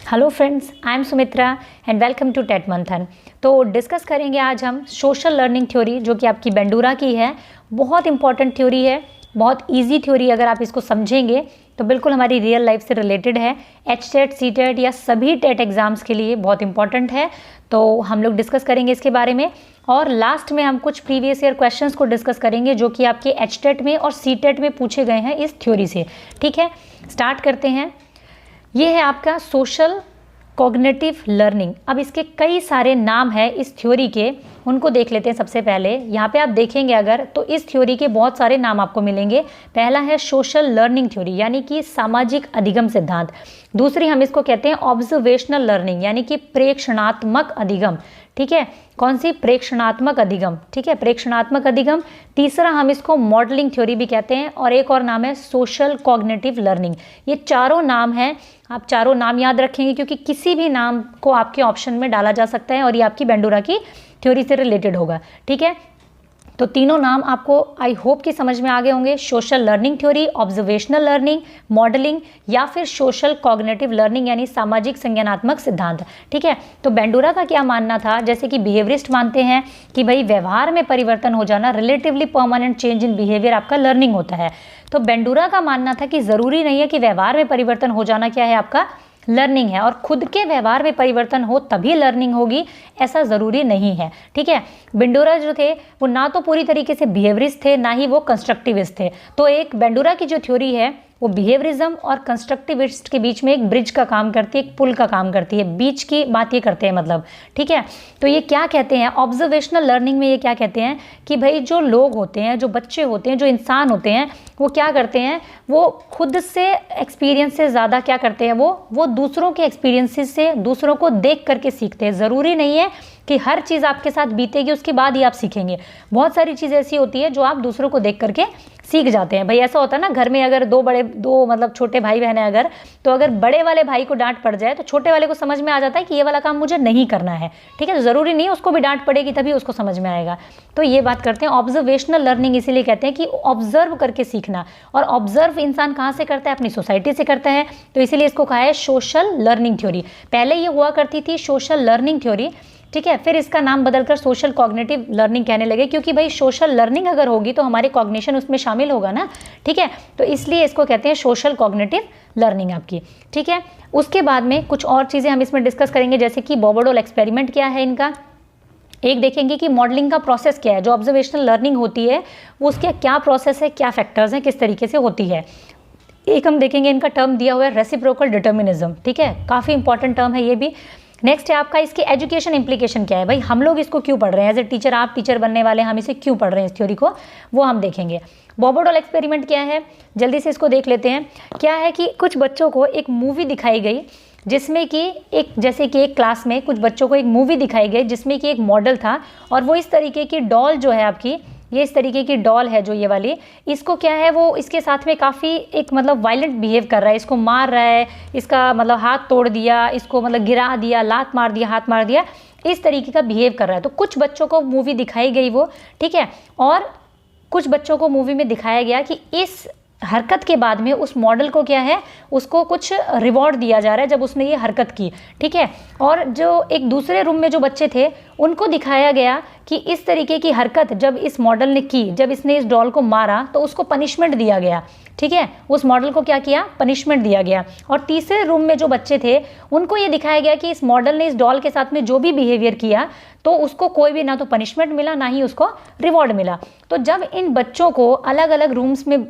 Hello friends, I am Sumitra and welcome to TET Manthan. तो discuss करेंगे आज हम सोशल लर्निंग थ्योरी, जो कि आपकी बेंडूरा की है। बहुत इंपॉर्टेंट थ्योरी है, बहुत इजी थ्योरी। अगर आप इसको समझेंगे तो बिल्कुल हमारी रियल लाइफ से रिलेटेड है। एचटेट, सीटेट या सभी टेट एग्जाम्स के लिए बहुत इंपॉर्टेंट है। तो हम लोग डिस्कस करेंगे इसके बारे में, और लास्ट में हम कुछ प्रीवियस ईयर क्वेश्चंस को डिस्कस करेंगे जो कि आपके एचटेट में और सीटेट में पूछे गए हैं इस थ्योरी से। ठीक है, स्टार्ट करते हैं। ये है आपका सोशल कॉग्निटिव लर्निंग। अब इसके कई सारे नाम हैं इस थ्योरी के, उनको देख लेते हैं। सबसे पहले यहाँ पे आप देखेंगे अगर, तो इस थ्योरी के बहुत सारे नाम आपको मिलेंगे। पहला है सोशल लर्निंग थ्योरी, यानी कि सामाजिक अधिगम सिद्धांत। दूसरी हम इसको कहते हैं ऑब्जर्वेशनल लर्निंग, यानी कि प्रेक्षणात्मक अधिगम। ठीक है, कौन सी? प्रेक्षणात्मक अधिगम। ठीक है, प्रेक्षणात्मक अधिगम। तीसरा हम इसको मॉडलिंग थ्योरी भी कहते हैं, और एक और नाम है सोशल कॉग्निटिव लर्निंग। ये चारों नाम हैं, आप चारों नाम याद रखेंगे क्योंकि किसी भी नाम को आपके ऑप्शन में डाला जा सकता है और ये आपकी बेंडूरा की थ्योरी से रिलेटेड होगा। ठीक है, तो तीनों नाम आपको आई होप कि समझ में आ गए होंगे। Social learning theory, observational learning, modelling, या फिर सोशल कॉग्निटिव लर्निंग यानी सामाजिक संज्ञानात्मक सिद्धांत। ठीक है, तो बेंडूरा का क्या मानना था? जैसे कि बिहेवियरिस्ट मानते हैं कि भाई व्यवहार में परिवर्तन हो जाना, relatively permanent change in behaviour आपका लर्निंग होता है। तो बेंडूरा का मानना था कि ज़रूरी नहीं है कि व्यवहार में परिवर्तन हो जाना क्या है, आपका लर्निंग है, और खुद के व्यवहार में परिवर्तन हो तभी लर्निंग होगी, ऐसा ज़रूरी नहीं है। ठीक है, बेंडूरा जो थे वो ना तो पूरी तरीके से बिहेवियरिस्ट थे, ना ही वो कंस्ट्रक्टिविस्ट थे। तो एक बेंडूरा की जो थ्योरी है वो बिहेवियरिज्म और कंस्ट्रक्टिविस्ट के बीच में एक ब्रिज का काम करती है, एक पुल का काम करती है, बीच की बात ये करते हैं मतलब। ठीक है, तो ये क्या कहते हैं ऑब्जर्वेशनल लर्निंग में? ये क्या कहते हैं कि भाई जो लोग होते हैं, जो बच्चे होते हैं, जो इंसान होते हैं, वो क्या करते हैं, वो खुद से एक्सपीरियंस से ज़्यादा क्या करते हैं, वो दूसरों के एक्सपीरियंसेस से, दूसरों को देख करके सीखते हैं। ज़रूरी नहीं है कि हर चीज़ आपके साथ बीतेगी उसके बाद ही आप सीखेंगे। बहुत सारी चीज़ ऐसी होती है जो आप दूसरों को देख करके सीख जाते हैं। भाई ऐसा होता है ना, घर में अगर दो मतलब छोटे भाई बहन है अगर, तो अगर बड़े वाले भाई को डांट पड़ जाए तो छोटे वाले को समझ में आ जाता है कि ये वाला काम मुझे नहीं करना है। ठीक है, तो ज़रूरी नहीं उसको भी डांट पड़ेगी तभी उसको समझ में आएगा। तो ये बात करते हैं ऑब्जर्वेशनल लर्निंग, इसीलिए कहते हैं कि ऑब्जर्व करके सीखना। और ऑब्जर्व इंसान कहाँ से करता है? अपनी सोसाइटी से करता है, तो इसीलिए इसको कहा है सोशल लर्निंग थ्योरी। पहले ये हुआ करती थी सोशल लर्निंग थ्योरी। ठीक है, फिर इसका नाम बदलकर सोशल कॉग्निटिव लर्निंग कहने लगे, क्योंकि भाई सोशल लर्निंग अगर होगी तो हमारे कॉग्निशन उसमें शामिल होगा ना। ठीक है, तो इसलिए इसको कहते हैं सोशल कॉग्निटिव लर्निंग आपकी। ठीक है, उसके बाद में कुछ और चीज़ें हम इसमें डिस्कस करेंगे, जैसे कि बॉबरडोल एक्सपेरिमेंट क्या है इनका। एक देखेंगे कि मॉडलिंग का प्रोसेस क्या है, जो ऑब्जर्वेशनल लर्निंग होती है वो उसका क्या प्रोसेस है, क्या फैक्टर्स हैं, किस तरीके से होती है। एक हम देखेंगे, इनका टर्म दिया हुआ है रेसिप्रोकल डिटर्मिनिज्म। ठीक है, काफ़ी इंपॉर्टेंट टर्म है ये भी। नेक्स्ट है आपका इसकी एजुकेशन इंप्लीकेशन क्या है, भाई हम लोग इसको क्यों पढ़ रहे हैं, एज ए टीचर आप टीचर बनने वाले, हम इसे क्यों पढ़ रहे हैं इस थ्योरी को, वो हम देखेंगे। बॉबरडोल एक्सपेरिमेंट क्या है, जल्दी से इसको देख लेते हैं। क्या है कि कुछ बच्चों को एक मूवी दिखाई गई जिसमें कि जैसे कि एक क्लास में कुछ बच्चों को एक मूवी दिखाई गई जिसमें कि एक मॉडल था, और वो इस तरीके की डॉल जो है आपकी, ये इस तरीके की डॉल है जो ये वाली, इसको क्या है, वो इसके साथ में काफ़ी एक मतलब वायलेंट बिहेव कर रहा है, इसको मार रहा है, इसका मतलब हाथ तोड़ दिया, इसको मतलब गिरा दिया, लात मार दिया, हाथ मार दिया, इस तरीके का बिहेव कर रहा है। तो कुछ बच्चों को मूवी दिखाई गई वो, ठीक है, और कुछ बच्चों को मूवी में दिखाया गया कि इस हरकत के बाद में उस मॉडल को क्या है, उसको कुछ रिवॉर्ड दिया जा रहा है जब उसने ये हरकत की। ठीक है, और जो एक दूसरे रूम में जो बच्चे थे उनको दिखाया गया कि इस तरीके की हरकत जब इस मॉडल ने की, जब इसने इस डॉल को मारा तो उसको पनिशमेंट दिया गया। ठीक है, उस मॉडल को क्या किया, पनिशमेंट दिया गया। और तीसरे रूम में जो बच्चे थे उनको ये दिखाया गया कि इस मॉडल ने इस डॉल के साथ में जो भी बिहेवियर किया तो उसको कोई भी ना तो पनिशमेंट मिला, ना ही उसको रिवॉर्ड मिला। तो जब इन बच्चों को अलग अलग रूम्स में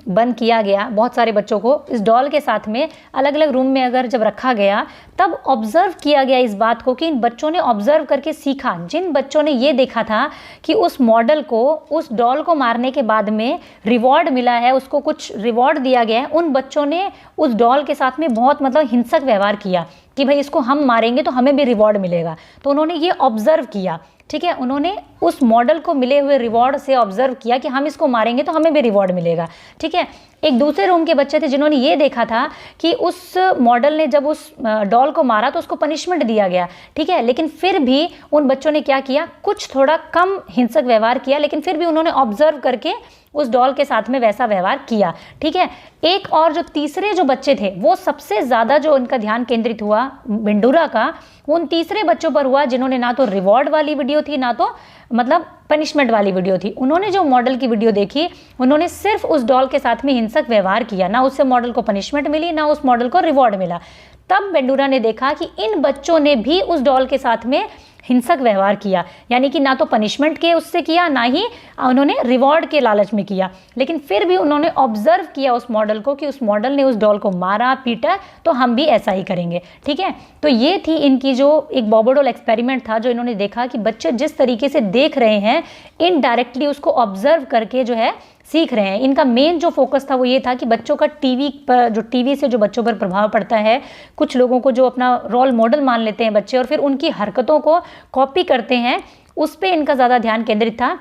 बंद किया गया, बहुत सारे बच्चों को इस डॉल के साथ में अलग अलग रूम में अगर जब रखा गया, तब ऑब्जर्व किया गया इस बात को कि इन बच्चों ने ऑब्जर्व करके सीखा। जिन बच्चों ने ये देखा था कि उस मॉडल को, उस डॉल को मारने के बाद में रिवॉर्ड मिला है, उसको कुछ रिवॉर्ड दिया गया है, उन बच्चों ने उस डॉल के साथ में बहुत मतलब हिंसक व्यवहार किया कि भाई इसको हम मारेंगे तो हमें भी रिवॉर्ड मिलेगा। तो उन्होंने ये ऑब्जर्व किया। ठीक है, उन्होंने उस मॉडल को मिले हुए रिवॉर्ड से ऑब्जर्व किया कि हम इसको मारेंगे तो हमें भी रिवॉर्ड मिलेगा। ठीक है, एक दूसरे रूम के बच्चे थे जिन्होंने ये देखा था कि उस मॉडल ने जब उस डॉल को मारा तो उसको पनिशमेंट दिया गया, ठीक है, लेकिन फिर भी उन बच्चों ने क्या किया, कुछ थोड़ा कम हिंसक व्यवहार किया, लेकिन फिर भी उन्होंने ऑब्जर्व करके उस डॉल के साथ में वैसा व्यवहार किया, ठीक है। एक और जो तीसरे जो बच्चे थे वो सबसे ज़्यादा जो उनका ध्यान केंद्रित हुआ बेंडूरा का, उन तीसरे बच्चों पर हुआ जिन्होंने ना तो रिवॉर्ड वाली वीडियो थी ना तो मतलब पनिशमेंट वाली वीडियो थी। उन्होंने जो मॉडल की वीडियो देखी, उन्होंने सिर्फ उस डॉल के साथ में हिंसक व्यवहार किया, ना उससे मॉडल को पनिशमेंट मिली ना उस मॉडल को रिवॉर्ड मिला। तब बेंडूरा ने देखा कि इन बच्चों ने भी उस डॉल के साथ में हिंसक व्यवहार किया, यानी कि ना तो पनिशमेंट के उससे किया ना ही उन्होंने रिवॉर्ड के लालच में किया, लेकिन फिर भी उन्होंने ऑब्जर्व किया उस मॉडल को कि उस मॉडल ने उस डॉल को मारा पीटा, तो हम भी ऐसा ही करेंगे, ठीक है। तो ये थी इनकी जो एक बॉबो डॉल एक्सपेरिमेंट था, जो इन्होंने देखा कि बच्चे जिस तरीके से देख रहे हैं इनडायरेक्टली उसको ऑब्जर्व करके जो है सीख रहे हैं। इनका मेन जो फोकस था वो ये था कि बच्चों का टीवी से जो बच्चों पर प्रभाव पड़ता है, कुछ लोगों को जो अपना रोल मॉडल मान लेते हैं बच्चे और फिर उनकी हरकतों को कॉपी करते हैं, उस पर इनका ज़्यादा ध्यान केंद्रित था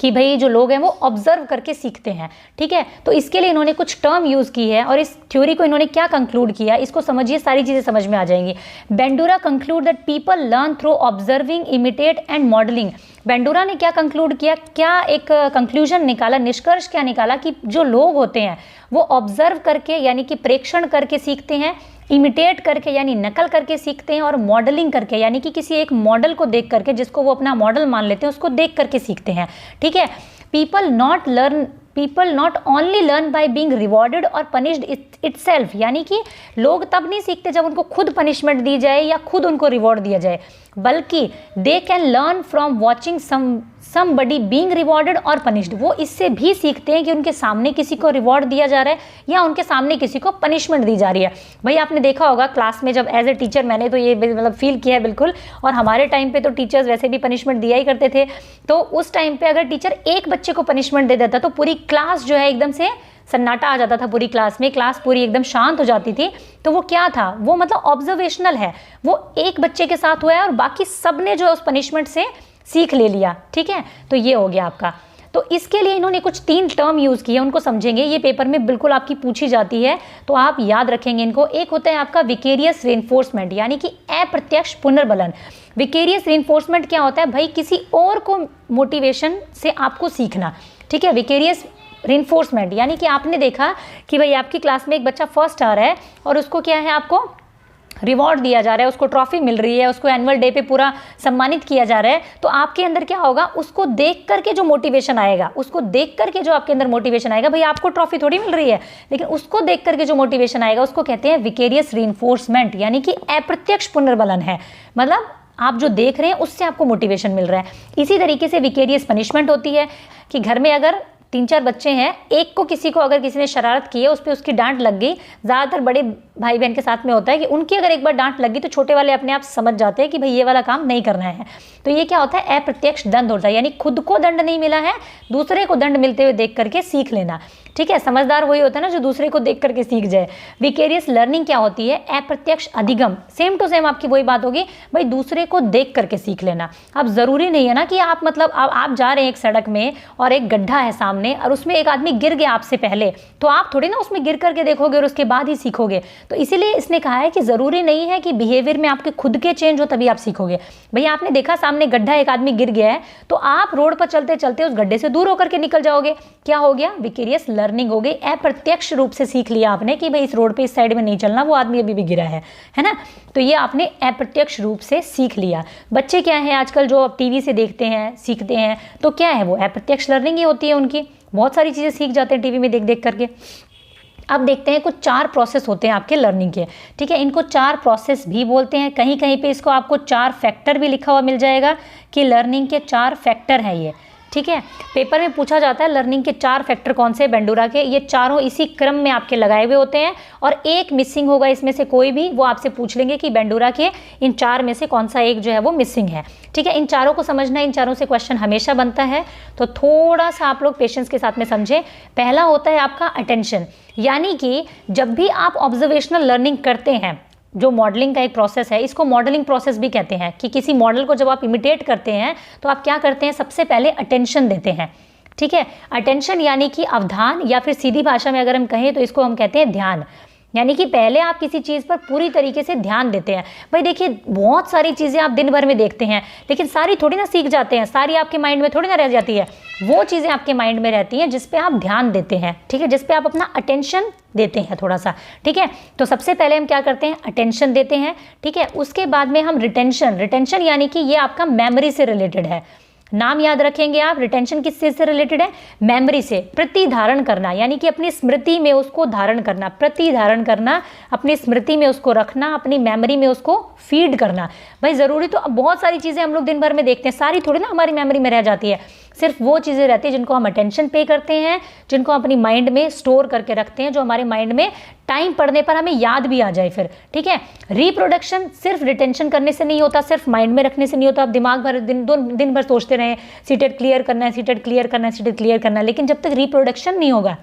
कि भाई जो लोग हैं वो ऑब्जर्व करके सीखते हैं, ठीक है। तो इसके लिए इन्होंने कुछ टर्म यूज़ की है और इस थ्योरी को इन्होंने क्या कंक्लूड किया, इसको समझिए, सारी चीज़ें समझ में आ जाएंगी। Bandura conclude that people learn through observing, imitate and modelling. Bandura ने क्या कंक्लूड किया, क्या एक कंक्लूजन निकाला, निष्कर्ष क्या निकाला कि जो लोग होते हैं वो ऑब्जर्व करके यानी कि प्रेक्षण करके सीखते हैं, इमिटेट करके यानी नकल करके सीखते हैं, और मॉडलिंग करके यानी कि किसी एक मॉडल को देख करके जिसको वो अपना मॉडल मान लेते हैं उसको देख करके सीखते हैं, ठीक है। People not only learn by being rewarded और पनिश्ड इटसेल्फ, यानी कि लोग तब नहीं सीखते जब उनको खुद पनिशमेंट दी जाए या खुद उनको रिवॉर्ड दिया जाए, बल्कि they can learn from watching somebody being rewarded और पनिश्ड। वो इससे भी सीखते हैं कि उनके सामने किसी को रिवॉर्ड दिया जा रहा है या उनके सामने किसी को पनिशमेंट दी जा रही है। भाई आपने देखा होगा क्लास में जब एज ए टीचर, मैंने तो ये मतलब फील किया है बिल्कुल, और हमारे टाइम पे तो टीचर्स वैसे भी पनिशमेंट दिया ही करते थे। तो उस टाइम पे अगर टीचर एक बच्चे को पनिशमेंट दे देता तो पूरी क्लास जो है एकदम से सन्नाटा आ जाता था पूरी क्लास में, क्लास पूरी एकदम शांत हो जाती थी। तो वो क्या था, वो मतलब ऑब्जर्वेशनल है, वो एक बच्चे के साथ हुआ है और बाकी सब ने जो है उस पनिशमेंट से सीख ले लिया, ठीक है। तो ये हो गया आपका। तो इसके लिए इन्होंने कुछ 3 टर्म यूज़ किए, उनको समझेंगे, ये पेपर में बिल्कुल आपकी पूछी जाती है तो आप याद रखेंगे इनको। एक होता है आपका विकेरियस रेनफोर्समेंट, यानी कि अप्रत्यक्ष पुनर्बलन। विकेरियस रेनफोर्समेंट क्या होता है, भाई किसी और को मोटिवेशन से आपको सीखना, ठीक है। विकेरियस रेनफोर्समेंट यानी कि आपने देखा कि भाई आपकी क्लास में एक बच्चा फर्स्ट आ रहा है और उसको क्या है, आपको रिवॉर्ड दिया जा रहा है, उसको ट्रॉफी मिल रही है, उसको एनुअल डे पे पूरा सम्मानित किया जा रहा है, तो आपके अंदर क्या होगा, उसको देख करके जो मोटिवेशन आएगा, उसको देख करके जो आपके अंदर मोटिवेशन आएगा, भाई आपको ट्रॉफी थोड़ी मिल रही है, लेकिन उसको देख करके जो मोटिवेशन आएगा उसको कहते हैं विकेरियस रीइंफोर्समेंट, यानी कि अप्रत्यक्ष पुनर्बलन है। मतलब आप जो देख रहे हैं उससे आपको मोटिवेशन मिल रहा है। इसी तरीके से विकेरियस पनिशमेंट होती है कि घर में अगर 3-4 बच्चे हैं, एक को किसी को अगर किसी ने शरारत की है, उस पर उसकी डांट लग गई, ज़्यादातर बड़े भाई बहन के साथ में होता है कि उनकी अगर एक बार डांट लग गई तो छोटे वाले अपने आप समझ जाते हैं कि भाई ये वाला काम नहीं करना है। तो ये क्या होता है, अप्रत्यक्ष दंड होता है, यानी खुद को दंड नहीं मिला है, दूसरे को दंड मिलते हुए देख करके सीख लेना, ठीक है। समझदार वही होता है ना जो दूसरे को देख करके सीख जाए। विकेरियस लर्निंग क्या होती है, अप्रत्यक्ष अधिगम, सेम टू सेम आपकी वही बात होगी, भाई दूसरे को देख करके सीख लेना। अब ज़रूरी नहीं है ना कि आप मतलब आप जा रहे हैं एक सड़क में और एक गड्ढा है सामने और उसमें एक आदमी गिर गया आपसे पहले, तो आप थोड़ी ना उसमें गिर करके देखोगे और उसके बाद ही सीखोगे। तो इसीलिए इसने कहा है कि ज़रूरी नहीं है कि बिहेवियर में आपके खुद के चेंज हो तभी आप सीखोगे। भैया आपने देखा सामने गड्ढा, एक आदमी गिर गया है, तो आप रोड पर चलते चलते उस गड्ढे से दूर होकर के निकल जाओगे, क्या हो गया, विकेरियस लर्निंग हो गई, अप्रत्यक्ष रूप से सीख लिया आपने कि भाई इस रोड पे इस साइड में नहीं चलना, वो आदमी अभी भी गिरा है ना। तो ये आपने अप्रत्यक्ष रूप से सीख लिया। बच्चे क्या है आजकल जो अब टीवी से देखते हैं सीखते हैं, तो क्या है वो अप्रत्यक्ष लर्निंग ही होती है उनकी, बहुत सारी चीज़ें सीख जाते हैं टीवी में देख देख करके। अब देखते हैं कुछ 4 प्रोसेस होते हैं आपके लर्निंग के, ठीक है। इनको 4 प्रोसेस भी बोलते हैं, कहीं कहीं पे इसको आपको 4 फैक्टर भी लिखा हुआ मिल जाएगा कि लर्निंग के 4 फैक्टर हैं ये, ठीक है। पेपर में पूछा जाता है लर्निंग के 4 फैक्टर कौन से बेंडूरा के, ये चारों इसी क्रम में आपके लगाए हुए होते हैं और एक मिसिंग होगा इसमें से कोई भी, वो आपसे पूछ लेंगे कि बेंडूरा के इन 4 में से कौन सा एक जो है वो मिसिंग है, ठीक है। इन चारों को समझना, इन चारों से क्वेश्चन हमेशा बनता है, तो थोड़ा सा आप लोग पेशेंस के साथ में समझें। पहला होता है आपका अटेंशन, यानी कि जब भी आप ऑब्जर्वेशनल लर्निंग करते हैं, जो मॉडलिंग का एक प्रोसेस है, इसको मॉडलिंग प्रोसेस भी कहते हैं, कि किसी मॉडल को जब आप इमिटेट करते हैं तो आप क्या करते हैं, सबसे पहले अटेंशन देते हैं, ठीक है। अटेंशन यानी कि अवधान, या फिर सीधी भाषा में अगर हम कहें तो इसको हम कहते हैं ध्यान, यानी कि पहले आप किसी चीज़ पर पूरी तरीके से ध्यान देते हैं। भाई देखिए, बहुत सारी चीज़ें आप दिन भर में देखते हैं, लेकिन सारी थोड़ी ना सीख जाते हैं, सारी आपके माइंड में थोड़ी ना रह जाती है। वो चीज़ें आपके माइंड में रहती हैं जिस पे आप ध्यान देते हैं, ठीक है, जिस पे आप अपना अटेंशन देते हैं थोड़ा सा, ठीक है। तो सबसे पहले हम क्या करते हैं, अटेंशन देते हैं, ठीक है। उसके बाद में हम रिटेंशन यानी कि ये आपका मेमोरी से रिलेटेड है। नाम याद रखेंगे आप, रिटेंशन किस चीज से रिलेटेड है, मेमोरी से। प्रतिधारण करना यानी कि अपनी स्मृति में उसको धारण करना, प्रतिधारण करना, अपनी स्मृति में उसको रखना, अपनी मेमोरी में उसको फीड करना। भाई ज़रूरी तो बहुत सारी चीज़ें हम लोग दिन भर में देखते हैं, सारी थोड़ी ना हमारी मेमोरी में रह जाती है। सिर्फ वो चीज़ें रहती है जिनको हम अटेंशन पे करते हैं, जिनको हम अपनी माइंड में स्टोर करके रखते हैं, जो हमारे माइंड में टाइम पढ़ने पर हमें याद भी आ जाए फिर, ठीक है। रिप्रोडक्शन सिर्फ रिटेंशन करने से नहीं होता, सिर्फ माइंड में रखने से नहीं होता। आप दिमाग भर दिन भर सोचते रहे सीटेट क्लियर करना है, सीटेट क्लियर करना है, सीटेट क्लियर करना है, लेकिन जब तक रिप्रोडक्शन नहीं होगा,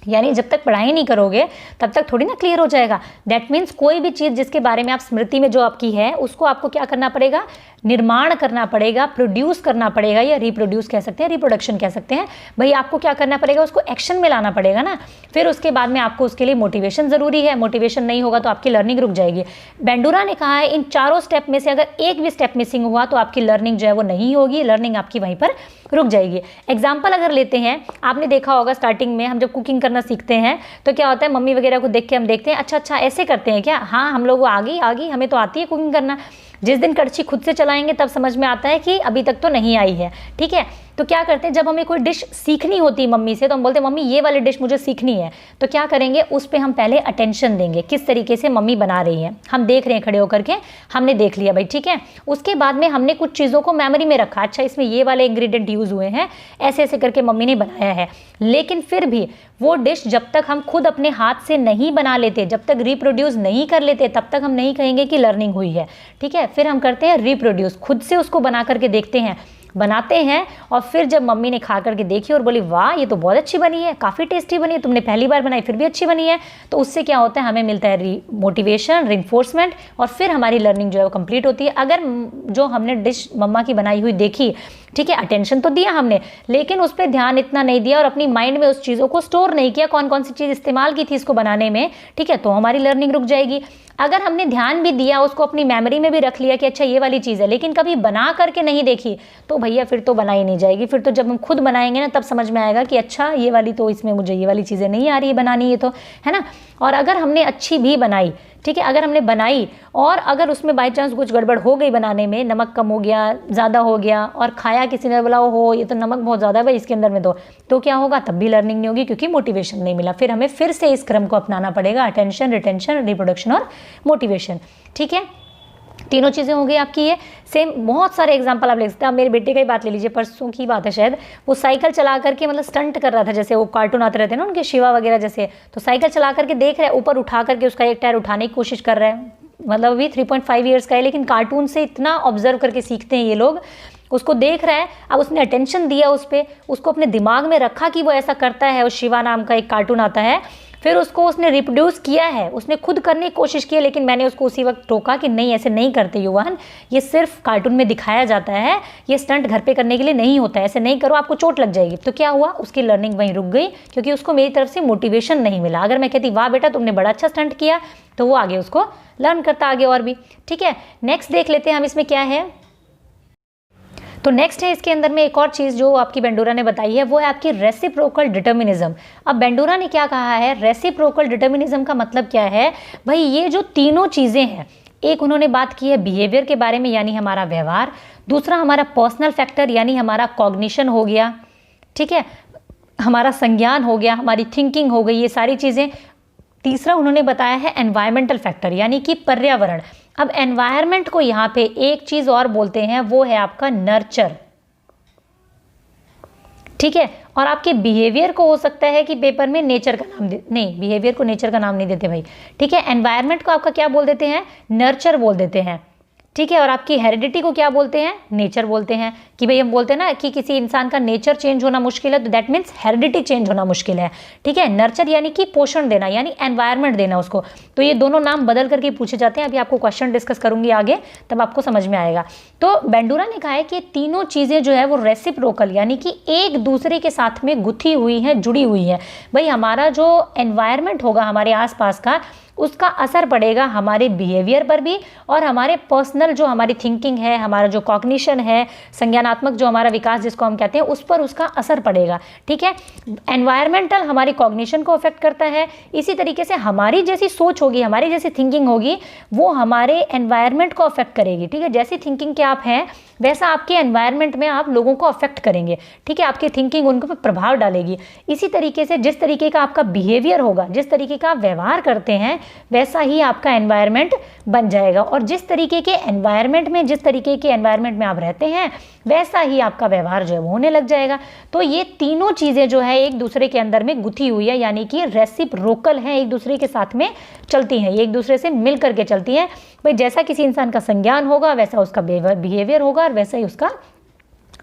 यानी जब तक पढ़ाई नहीं करोगे तब तक थोड़ी ना क्लियर हो जाएगा। दैट मीन्स कोई भी चीज़ जिसके बारे में आप स्मृति में जो आपकी है उसको आपको क्या करना पड़ेगा, निर्माण करना पड़ेगा, प्रोड्यूस करना पड़ेगा, या रिप्रोड्यूस कह सकते हैं, रिप्रोडक्शन कह सकते हैं। भाई आपको क्या करना पड़ेगा, उसको एक्शन में लाना पड़ेगा ना। फिर उसके बाद में आपको उसके लिए मोटिवेशन ज़रूरी है, मोटिवेशन नहीं होगा तो आपकी लर्निंग रुक जाएगी। बेंडूरा ने कहा है इन चारों स्टेप में से अगर एक भी स्टेप मिसिंग हुआ तो आपकी लर्निंग जो है वो नहीं होगी, लर्निंग आपकी वहीं पर रुक जाएगी। एग्जाम्पल अगर लेते हैं, आपने देखा होगा स्टार्टिंग में हम जब कुकिंग करना सीखते हैं तो क्या होता है, मम्मी वगैरह को देख के हम देखते हैं अच्छा ऐसे करते हैं क्या, हाँ हम लोग आ गई हमें तो आती है कुकिंग करना। जिस दिन कड़छी खुद से चलाएंगे तब समझ में आता है कि अभी तक तो नहीं आई है, ठीक है। तो क्या करते हैं, जब हमें कोई डिश सीखनी होती है मम्मी से तो हम बोलते हैं मम्मी ये वाली डिश मुझे सीखनी है। तो क्या करेंगे, उस पर हम पहले अटेंशन देंगे, किस तरीके से मम्मी बना रही है, हम देख रहे हैं खड़े होकर के, हमने देख लिया भाई, ठीक है। उसके बाद में हमने कुछ चीज़ों को मेमोरी में रखा, अच्छा इसमें ये वाले इंग्रेडिएंट यूज़ हुए हैं, ऐसे ऐसे करके मम्मी ने बनाया है। लेकिन फिर भी वो डिश जब तक हम खुद अपने हाथ से नहीं बना लेते, जब तक रिप्रोड्यूस नहीं कर लेते, तब तक हम नहीं कहेंगे कि लर्निंग हुई है, ठीक है। फिर हम करते हैं रिप्रोड्यूस, खुद से उसको बना करके देखते हैं, बनाते हैं, और फिर जब मम्मी ने खा करके देखी और बोली वाह ये तो बहुत अच्छी बनी है, काफ़ी टेस्टी बनी है, तुमने पहली बार बनाई फिर भी अच्छी बनी है, तो उससे क्या होता है, हमें मिलता है मोटिवेशन, रिइंफोर्समेंट, और फिर हमारी लर्निंग जो है वो कंप्लीट होती है। अगर जो हमने डिश मम्मा की बनाई हुई देखी, ठीक है, अटेंशन तो दिया हमने, लेकिन उस पर ध्यान इतना नहीं दिया और अपनी माइंड में उस चीज़ों को स्टोर नहीं किया, कौन कौन सी चीज़ इस्तेमाल की थी इसको बनाने में, ठीक है, तो हमारी लर्निंग रुक जाएगी। अगर हमने ध्यान भी दिया, उसको अपनी मेमोरी में भी रख लिया कि अच्छा ये वाली चीज़ है, लेकिन कभी बना करके नहीं देखी, तो भैया फिर तो बनाई नहीं जाएगी। फिर तो जब हम खुद बनाएंगे ना तब समझ में आएगा कि अच्छा ये वाली तो, इसमें मुझे ये वाली चीज़ें नहीं आ रही है बनानी, ये तो है ना। और अगर हमने अच्छी भी बनाई, ठीक है, अगर हमने बनाई और अगर उसमें बाई चांस कुछ गड़बड़ हो गई बनाने में, नमक कम हो गया, ज़्यादा हो गया, और खाया किसी ने, बोला हो ये तो नमक बहुत ज़्यादा है भाई इसके अंदर में, तो क्या होगा, तब भी लर्निंग नहीं होगी क्योंकि मोटिवेशन नहीं मिला। फिर हमें फिर से इस क्रम को अपनाना पड़ेगा, अटेंशन, रिटेंशन, रिप्रोडक्शन और मोटिवेशन, ठीक है। तीनों चीज़ें हो गई आपकी। ये सेम बहुत सारे एग्जांपल आप ले सकते हैं। आप मेरे बेटे का ही बात ले लीजिए, परसों की बात है शायद, वो साइकिल चला करके मतलब स्टंट कर रहा था, जैसे वो कार्टून आते रहते हैं ना उनके, शिवा वगैरह जैसे, तो साइकिल चला करके देख रहा है, ऊपर उठा करके उसका एक टायर उठाने की कोशिश कर रहा है, मतलब अभी 3.5 ईयर्स का है, लेकिन कार्टून से इतना ऑब्जर्व करके सीखते हैं ये लोग। उसको देख रहा है, अब उसने अटेंशन दिया उस पर, उसको अपने दिमाग में रखा कि वो ऐसा करता है, और शिवा नाम का एक कार्टून आता है, फिर उसको उसने रिप्रोड्यूस किया है, उसने खुद करने की कोशिश की, लेकिन मैंने उसको उसी वक्त टोका कि नहीं ऐसे नहीं करते युवान, ये सिर्फ कार्टून में दिखाया जाता है, ये स्टंट घर पे करने के लिए नहीं होता है, ऐसे नहीं करो आपको चोट लग जाएगी। तो क्या हुआ, उसकी लर्निंग वहीं रुक गई क्योंकि उसको मेरी तरफ से मोटिवेशन नहीं मिला। अगर मैं कहती वाह बेटा तुमने बड़ा अच्छा स्टंट किया, तो वो आगे उसको लर्न करता आगे और भी, ठीक है। नेक्स्ट देख लेते हैं हम इसमें क्या है। तो नेक्स्ट है इसके अंदर में एक और चीज़ जो आपकी बेंडूरा ने बताई है, वो है आपकी रेसिप्रोकल डिटर्मिनिज्म। अब बेंडूरा ने क्या कहा है, रेसिप्रोकल डिटर्मिनिज्म का मतलब क्या है, भाई ये जो तीनों चीज़ें हैं, एक उन्होंने बात की है बिहेवियर के बारे में यानी हमारा व्यवहार, दूसरा हमारा पर्सनल फैक्टर यानी हमारा कॉग्निशन हो गया, ठीक है, हमारा संज्ञान हो गया, हमारी थिंकिंग हो गई, ये सारी चीज़ें। तीसरा उन्होंने बताया है एनवायरमेंटल फैक्टर यानी कि पर्यावरण। अब एनवायरनमेंट को यहाँ पे एक चीज़ और बोलते हैं, वो है आपका नर्चर, ठीक है। और आपके बिहेवियर को हो सकता है कि पेपर में नेचर का नाम नहीं, बिहेवियर को नेचर का नाम नहीं देते भाई, ठीक है। एनवायरनमेंट को आपका क्या बोल देते हैं, नर्चर बोल देते हैं, ठीक है। और आपकी हेरिडिटी को क्या बोलते हैं, नेचर बोलते हैं। कि भाई हम बोलते हैं ना कि किसी इंसान का नेचर चेंज होना मुश्किल है, तो दैट मीन्स हेरिडिटी चेंज होना मुश्किल है, ठीक है। नर्चर यानी कि पोषण देना, यानी एनवायरनमेंट देना उसको, तो ये दोनों नाम बदल करके पूछे जाते हैं। अभी आपको क्वेश्चन डिस्कस करूंगी आगे, तब आपको समझ में आएगा। तो बेंडूरा ने कहा है कि तीनों चीज़ें जो है वो रेसिप्रोकल यानी कि एक दूसरे के साथ में गुथी हुई हैं, जुड़ी हुई हैं। भाई हमारा जो एनवायरनमेंट होगा हमारे आसपास का, उसका असर पड़ेगा हमारे बिहेवियर पर भी, और हमारे पर्सनल जो हमारी थिंकिंग है, हमारा जो कॉग्निशन है, संज्ञानात्मक जो हमारा विकास जिसको हम कहते हैं, उस पर उसका असर पड़ेगा, ठीक है। एनवायरमेंटल हमारी कॉग्निशन को अफेक्ट करता है, इसी तरीके से हमारी जैसी सोच होगी, हमारी जैसी थिंकिंग होगी, वो हमारे एनवायरमेंट को अफेक्ट करेगी, ठीक है। जैसी थिंकिंग के आप हैं वैसा आपके एनवायरमेंट में आप लोगों को अफेक्ट करेंगे, ठीक है। आपकी थिंकिंग उनको पर प्रभाव डालेगी। इसी तरीके से जिस तरीके का आपका बिहेवियर होगा, जिस तरीके का आप व्यवहार करते हैं, वैसा ही आपका एनवायरनमेंट बन जाएगा, और जिस तरीके के एनवायरनमेंट में, जिस तरीके के एनवायरनमेंट में आप रहते हैं, वैसा ही आपका व्यवहार जो है वो होने लग जाएगा। तो ये तीनों चीज़ें जो है एक दूसरे के अंदर में गुथी हुई है, यानी कि रेसिप्रोकल हैं, एक दूसरे के साथ में चलती हैं, एक दूसरे से मिल करके चलती हैं। भाई जैसा किसी इंसान का संज्ञान होगा वैसा उसका बिहेवियर होगा, और वैसा ही उसका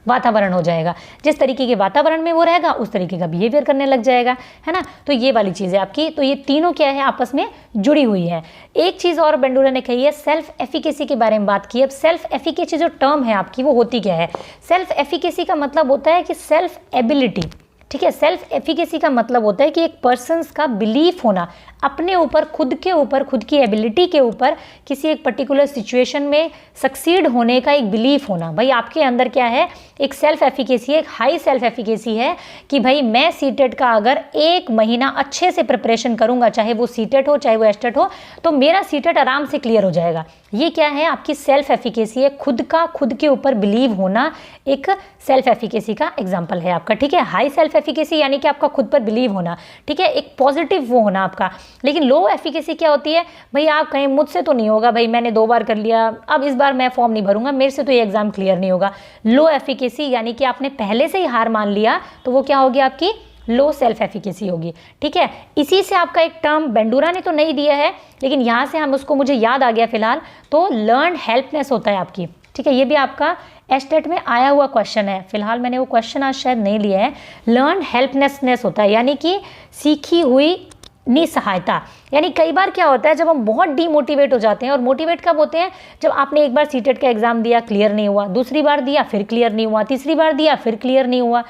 वातावरण हो जाएगा। जिस तरीके के वातावरण में वो रहेगा उस तरीके का बिहेवियर करने लग जाएगा, है ना। तो ये वाली चीज़ है आपकी। तो ये तीनों क्या है, आपस में जुड़ी हुई है। एक चीज़ और बेंडूरा ने कही है, सेल्फ एफिकेसी के बारे में बात की। अब सेल्फ एफिकेसी जो टर्म है आपकी, वो होती क्या है? सेल्फ एफिकेसी का मतलब होता है कि सेल्फ एबिलिटी, ठीक है। सेल्फ एफिकेसी का मतलब होता है कि एक पर्सन्स का बिलीफ होना अपने ऊपर, खुद के ऊपर, खुद की एबिलिटी के ऊपर, किसी एक पर्टिकुलर सिचुएशन में सक्सीड होने का एक बिलीफ होना। भाई आपके अंदर क्या है, एक सेल्फ एफिकेसी है, एक हाई सेल्फ एफिकेसी है कि भाई मैं सीटेट का अगर 1 महीना अच्छे से प्रिपरेशन करूंगा, चाहे वो सीटेट हो चाहे वो एस्टेट हो, तो मेरा सीटेट आराम से क्लियर हो जाएगा। ये क्या है, आपकी सेल्फ एफिकेसी है, खुद का, खुद के ऊपर बिलीव होना एक सेल्फ एफिकेसी का एग्जाम्पल है आपका, ठीक है। हाई सेल्फ एफिकेसी यानी कि आपका खुद पर बिलीव होना, ठीक है, एक पॉजिटिव वो होना आपका। लेकिन लो एफिकेसी क्या होती है, भाई आप कहीं मुझसे तो नहीं होगा, भाई मैंने 2 बार कर लिया, अब इस बार मैं फॉर्म नहीं भरूंगा, मेरे से तो ये एग्जाम क्लियर नहीं होगा। लो एफिकेसी यानी कि आपने पहले से ही हार मान लिया, तो वो क्या होगी, आपकी लो सेल्फ एफिकेसी होगी, ठीक है। इसी से आपका एक टर्म बेंडूरा ने तो नहीं दिया है, लेकिन यहाँ से हम उसको, मुझे याद आ गया फिलहाल, तो लर्न हेल्पनेस होता है आपकी, ठीक है। ये भी आपका एस्टेट में आया हुआ क्वेश्चन है, फिलहाल मैंने वो क्वेश्चन आज शायद नहीं लिया है। लर्न हेल्पनेसनेस होता है, यानी कि सीखी हुई निसहायता। यानी कई बार क्या होता है, जब हम बहुत डीमोटिवेट हो जाते हैं, और मोटिवेट कब होते हैं, जब आपने एक बार सीटेट का एग्जाम दिया, क्लियर नहीं हुआ, दूसरी बार दिया फिर क्लियर नहीं हुआ, तीसरी बार दिया फिर क्लियर नहीं हुआ,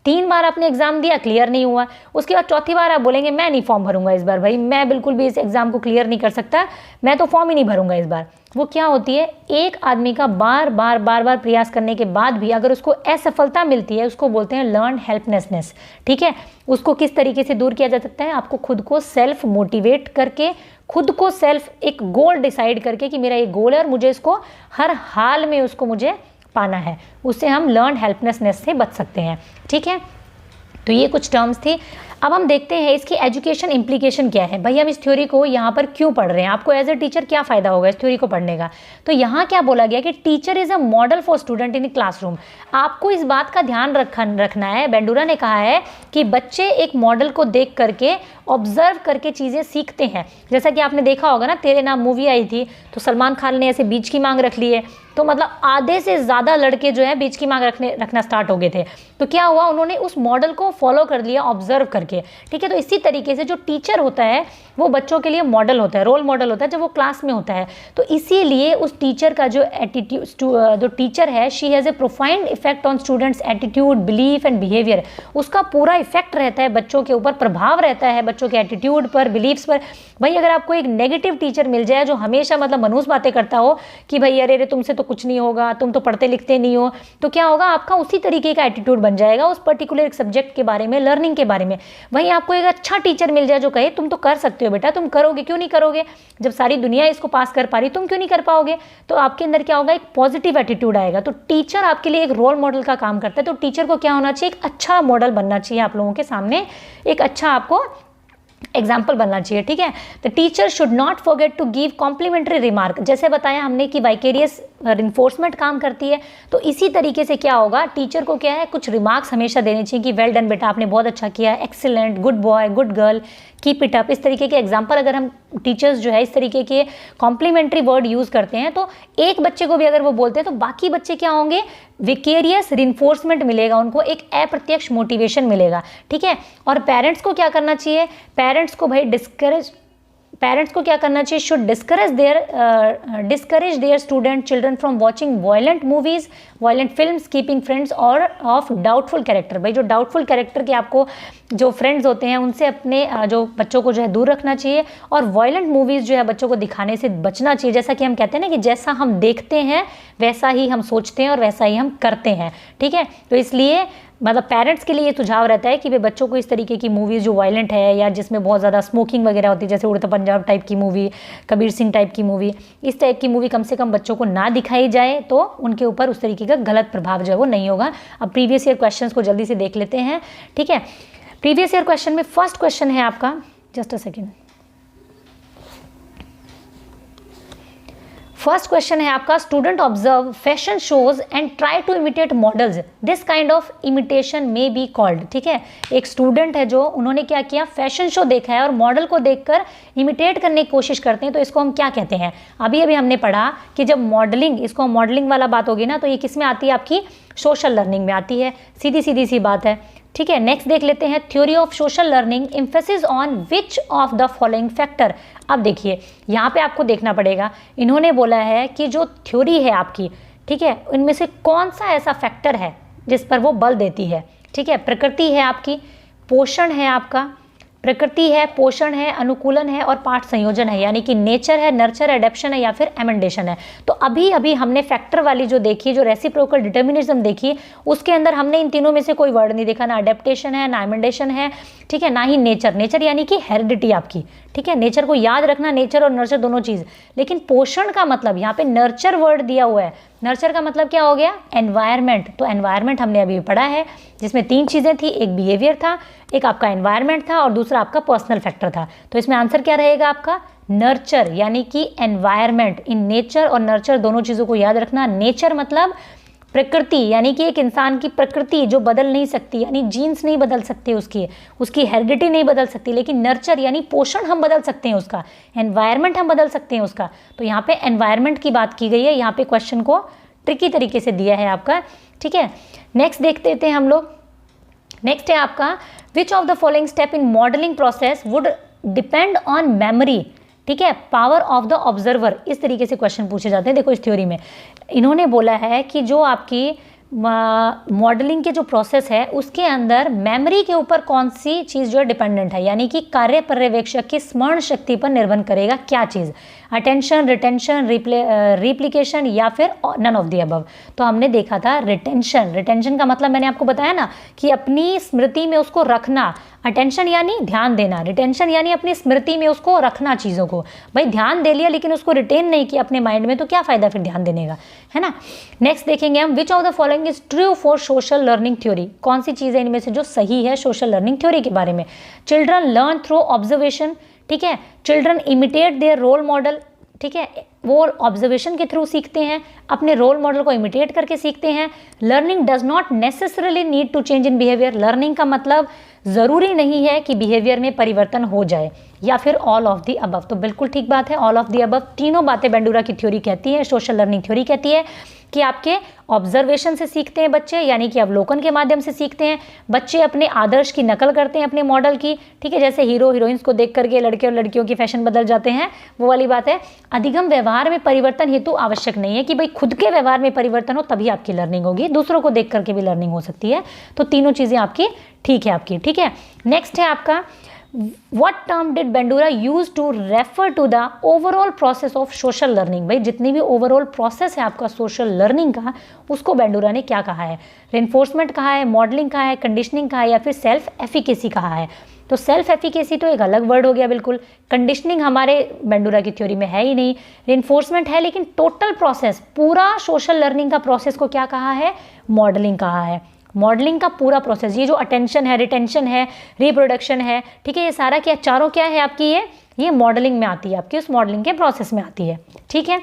3 बार आपने एग्जाम दिया, क्लियर नहीं हुआ, उसके बाद चौथी बार आप बोलेंगे मैं नहीं फॉर्म भरूंगा इस बार, भाई मैं बिल्कुल भी इस एग्जाम को क्लियर नहीं कर सकता, मैं तो फॉर्म ही नहीं भरूंगा इस बार। वो क्या होती है, एक आदमी का बार बार प्रयास करने के बाद भी अगर उसको असफलता मिलती है, उसको बोलते हैं लर्न हेल्पलेसनेस, ठीक है। उसको किस तरीके से दूर किया जा सकता है, आपको खुद को सेल्फ मोटिवेट करके, खुद को सेल्फ एक गोल डिसाइड करके कि मेरा ये गोल है और मुझे इसको हर हाल में उसको मुझे पाना है, उससे हम लर्न हेल्पलेसनेस से बच सकते हैं, ठीक है। तो ये कुछ टर्म्स थी। अब हम देखते हैं इसकी एजुकेशन इम्प्लीकेशन क्या है। भाई हम इस थ्योरी को यहाँ पर क्यों पढ़ रहे हैं, आपको एज ए टीचर क्या फ़ायदा होगा इस थ्योरी को पढ़ने का। तो यहाँ क्या बोला गया कि teacher is a model for student in classroom. आपको इस बात का ध्यान रखना है, बेंडूरा ने कहा है कि बच्चे एक मॉडल को देख करके, ऑब्जर्व करके चीज़ें सीखते हैं। जैसा कि आपने देखा होगा ना, तेरे नाम मूवी आई थी, तो सलमान खान ने ऐसे बीच की मांग रख ली है, तो मतलब आधे से ज़्यादा लड़के जो है बीच की मांग रखना स्टार्ट हो गए थे। तो क्या हुआ, उन्होंने उस मॉडल को फॉलो कर लिया ऑब्जर्व करके, ठीक है। तो इसी तरीके से जो टीचर होता है वो बच्चों के लिए मॉडल होता है, रोल मॉडल होता है जब वो क्लास में होता है। तो इसीलिए उस टीचर का जो एटीट्यूड, जो टीचर है, she has a profound effect on students attitude, belief and behaviour. उसका पूरा इफेक्ट रहता है बच्चों के ऊपर, प्रभाव रहता है बच्चों के एटीट्यूड पर, बिलीफ्स पर। भाई अगर आपको एक नेगेटिव टीचर मिल जाए जो हमेशा मतलब मनहूस बातें करता हो कि भाई अरे तुमसे तो कुछ नहीं होगा, तुम तो पढ़ते लिखते नहीं हो, तो क्या होगा, आपका उसी तरीके का एटीट्यूड बन जाएगा उस पर्टिकुलर एक सब्जेक्ट के बारे में, लर्निंग के बारे में। वहीं आपको एक अच्छा टीचर मिल जाए जो कहे तुम तो कर सकते हो बेटा, तुम करोगे, क्यों नहीं करोगे, जब सारी दुनिया इसको पास कर पा रही तुम क्यों नहीं कर पाओगे, तो आपके अंदर क्या होगा, एक पॉजिटिव एटीट्यूड आएगा। तो टीचर आपके लिए एक रोल मॉडल का काम करता है। तो टीचर को क्या होना चाहिए, एक अच्छा मॉडल बनना चाहिए आप लोगों के सामने, एक अच्छा आपको एग्जाम्पल बनना चाहिए, ठीक है। The teacher should not forget to give complimentary remark. जैसे बताया हमने कि वाइकेरियस रिन्फोर्समेंट काम करती है, तो इसी तरीके से क्या होगा, टीचर को क्या है, कुछ रिमार्क्स हमेशा देने चाहिए कि वेल डन बेटा, आपने बहुत अच्छा किया, excellent, good boy, good girl, keep it up. इस तरीके के एग्जाम्पल अगर हम टीचर्स जो है इस तरीके के कॉम्प्लीमेंट्री वर्ड यूज़ करते हैं, तो एक बच्चे को भी अगर वो बोलते हैं तो बाकी बच्चे क्या होंगे, विकेरियस रिइंफोर्समेंट मिलेगा, उनको एक अप्रत्यक्ष मोटिवेशन मिलेगा, ठीक है। और पेरेंट्स को क्या करना चाहिए, पेरेंट्स को भाई पेरेंट्स को क्या करना चाहिए, should discourage their student children from watching violent movies, violent films, keeping friends और ऑफ डाउटफुल कैरेक्टर। भाई जो डाउटफुल कैरेक्टर के आपको जो फ्रेंड्स होते हैं उनसे अपने जो बच्चों को जो है दूर रखना चाहिए, और वायलेंट मूवीज़ जो है बच्चों को दिखाने से बचना चाहिए। जैसा कि हम कहते हैं ना कि जैसा हम देखते हैं वैसा ही हम सोचते हैं और वैसा ही हम करते हैं, ठीक है। तो इसलिए मतलब पेरेंट्स के लिए ये सुझाव रहता है कि वे बच्चों को इस तरीके की मूवीज़ जो वायलेंट है या जिसमें बहुत ज़्यादा स्मोकिंग वगैरह होती है, जैसे उड़ता पंजाब टाइप की मूवी, कबीर सिंह टाइप की मूवी, इस टाइप की मूवी कम से कम बच्चों को ना दिखाई जाए, तो उनके ऊपर उस तरीके का गलत प्रभाव जो है वो नहीं होगा। अब प्रीवियस ईयर क्वेश्चंस को जल्दी से देख लेते हैं, ठीक है। प्रीवियस ईयर क्वेश्चन में फर्स्ट क्वेश्चन है आपका, just a second, first question है आपका, student observe fashion shows and try to imitate models, this kind of imitation may be called, ठीक है। एक स्टूडेंट है जो उन्होंने क्या किया, फैशन शो देखा है और मॉडल को देखकर इमिटेट करने की कोशिश करते हैं, तो इसको हम क्या कहते हैं। अभी अभी हमने पढ़ा कि जब मॉडलिंग, इसको मॉडलिंग वाला बात होगी ना, तो ये किस में आती है, आपकी सोशल लर्निंग में आती है, सीधी सीधी सी बात है, ठीक है। नेक्स्ट देख लेते हैं, theory of social learning emphasis on which of the following factor. अब देखिए यहाँ पे आपको देखना पड़ेगा, इन्होंने बोला है कि जो थ्योरी है आपकी, ठीक है, इनमें से कौन सा ऐसा फैक्टर है जिस पर वो बल देती है, ठीक है। प्रकृति है आपकी, पोषण है आपका, प्रकृति है, पोषण है, अनुकूलन है और पाठ संयोजन है, यानी कि नेचर है, नर्चर, एडेप्शन है या फिर एमेंडेशन है। तो अभी अभी हमने फैक्टर वाली जो देखी, जो रेसिप्रोकल डिटर्मिनिज्म देखी, उसके अंदर हमने इन तीनों में से कोई वर्ड नहीं देखा, ना अडेप्टेशन है, ना एमेंडेशन है, ठीक है, ना ही नेचर। नेचर यानी कि हेरिडिटी आपकी, ठीक है, नेचर को याद रखना, नेचर और नर्चर दोनों चीज़। लेकिन पोषण का मतलब यहाँ पे नर्चर वर्ड दिया हुआ है, नर्चर का मतलब क्या हो गया, एनवायरनमेंट। तो एनवायरनमेंट हमने अभी पढ़ा है, जिसमें तीन चीज़ें थी, एक बिहेवियर था, एक आपका एनवायरनमेंट था और दूसरा आपका पर्सनल फैक्टर था। तो इसमें आंसर क्या रहेगा आपका, नर्चर, यानी कि एनवायरनमेंट। इन नेचर और नर्चर दोनों चीज़ों को याद रखना। नेचर मतलब प्रकृति, यानी कि एक इंसान की प्रकृति जो बदल नहीं सकती, यानी जीन्स नहीं बदल सकते उसकी हेरिडिटी नहीं बदल सकती, लेकिन नर्चर यानी पोषण हम बदल सकते हैं उसका, एनवायरनमेंट हम बदल सकते हैं उसका। तो यहाँ पे एनवायरनमेंट की बात की गई है, यहाँ पे क्वेश्चन को ट्रिकी तरीके से दिया है आपका, ठीक है। नेक्स्ट देख लेते हैं हम लोग, नेक्स्ट है आपका, which of the following step in modelling process would depend on memory, ठीक है, पावर ऑफ द ऑब्जर्वर। इस तरीके से क्वेश्चन पूछे जाते हैं। देखो इस थ्योरी में इन्होंने बोला है कि जो आपकी मॉडलिंग के जो प्रोसेस है उसके अंदर मेमोरी के ऊपर कौन सी चीज़ जो है डिपेंडेंट है, यानी कि कार्य पर्यवेक्षक की स्मरण शक्ति पर निर्भर करेगा क्या चीज़, अटेंशन, रिटेंशन, रिप्लिकेशन या फिर नन ऑफ द अबव। तो हमने देखा था रिटेंशन, रिटेंशन का मतलब मैंने आपको बताया ना कि अपनी स्मृति में उसको रखना, अटेंशन यानी ध्यान देना, रिटेंशन यानी अपनी स्मृति में उसको रखना चीज़ों को। भाई ध्यान दे लिया लेकिन उसको रिटेन नहीं किया अपने माइंड में, तो क्या फ़ायदा फिर ध्यान देने का, है ना। नेक्स्ट देखेंगे हम, which of the following is true for social learning theory. कौन सी चीज़ें इनमें से जो सही है सोशल लर्निंग थ्योरी के बारे में। चिल्ड्रन लर्न थ्रू ऑब्जर्वेशन, ठीक है, children imitate their role model, ठीक है, वो ऑब्जर्वेशन के थ्रू सीखते हैं, अपने रोल मॉडल को इमिटेट करके सीखते हैं। Learning does not necessarily need to change in behaviour, learning का मतलब ज़रूरी नहीं है कि बिहेवियर में परिवर्तन हो जाए, या फिर ऑल ऑफ दी अबव। तो बिल्कुल ठीक बात है, ऑल ऑफ दी अबव। तीनों बातें बेंडूरा की थ्योरी कहती है, सोशल लर्निंग थ्योरी कहती है कि आपके ऑब्जर्वेशन से सीखते हैं बच्चे, यानी कि अवलोकन के माध्यम से सीखते हैं बच्चे, अपने आदर्श की नकल करते हैं अपने मॉडल की, ठीक है, जैसे हीरो हीरोइंस को देख करके लड़के और लड़कियों की फैशन बदल जाते हैं, वो वाली बात है। अधिगम व्यवहार में परिवर्तन हेतु आवश्यक नहीं है कि भाई खुद के व्यवहार में परिवर्तन हो तभी आपकी लर्निंग होगी, दूसरों को देख करके भी लर्निंग हो सकती है। तो तीनों चीज़ें आपकी ठीक है आपकी, ठीक है। नेक्स्ट है आपका, What term did Bandura use to refer to the overall process of social learning? भाई जितनी भी ओवरऑल प्रोसेस है आपका सोशल लर्निंग का, उसको बेंडूरा ने क्या कहा है, रेनफोर्समेंट कहा है, मॉडलिंग कहा है, कंडीशनिंग कहा है या फिर सेल्फ एफिकेसी कहा है। तो सेल्फ एफिकेसी तो एक अलग वर्ड हो गया बिल्कुल, कंडीशनिंग हमारे बेंडूरा की थ्योरी में है ही नहीं, रेनफोर्समेंट है, लेकिन टोटल प्रोसेस पूरा सोशल लर्निंग का प्रोसेस को क्या कहा है, मॉडलिंग कहा है। मॉडलिंग का पूरा प्रोसेस, ये जो अटेंशन है, रिटेंशन है, रिप्रोडक्शन है, ठीक है, ये सारा क्या चारों क्या है आपकी, ये मॉडलिंग में आती है, आपकी उस मॉडलिंग के प्रोसेस में आती है, ठीक है।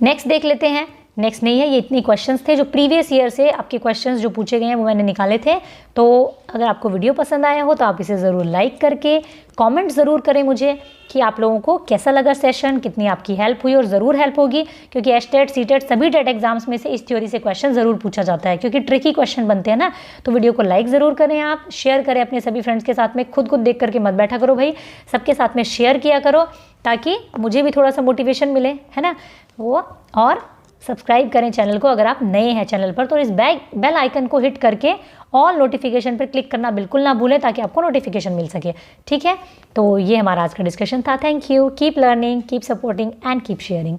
नेक्स्ट देख लेते हैं, नेक्स्ट नहीं है, ये इतनी क्वेश्चंस थे जो प्रीवियस ईयर से आपके क्वेश्चंस जो पूछे गए हैं वो मैंने निकाले थे। तो अगर आपको वीडियो पसंद आया हो तो आप इसे ज़रूर लाइक करके कमेंट ज़रूर करें मुझे कि आप लोगों को कैसा लगा सेशन, कितनी आपकी हेल्प हुई, और ज़रूर हेल्प होगी क्योंकि एचटेट सीटेट सभी टेट एग्जाम्स में से इस थ्योरी से क्वेश्चन ज़रूर पूछा जाता है क्योंकि ट्रिकी क्वेश्चन बनते हैं ना। तो वीडियो को लाइक ज़रूर करें, आप शेयर करें अपने सभी फ्रेंड्स के साथ में, खुद देख करके मत बैठा करो भाई, सबके साथ में शेयर किया करो ताकि मुझे भी थोड़ा सा मोटिवेशन मिले, है ना वो। और सब्सक्राइब करें चैनल को अगर आप नए हैं चैनल पर, तो इस बेल आइकन को हिट करके ऑल नोटिफिकेशन पर क्लिक करना बिल्कुल ना भूलें ताकि आपको नोटिफिकेशन मिल सके, ठीक है। तो ये हमारा आज का डिस्कशन था। Thank you, keep learning, keep supporting and keep sharing.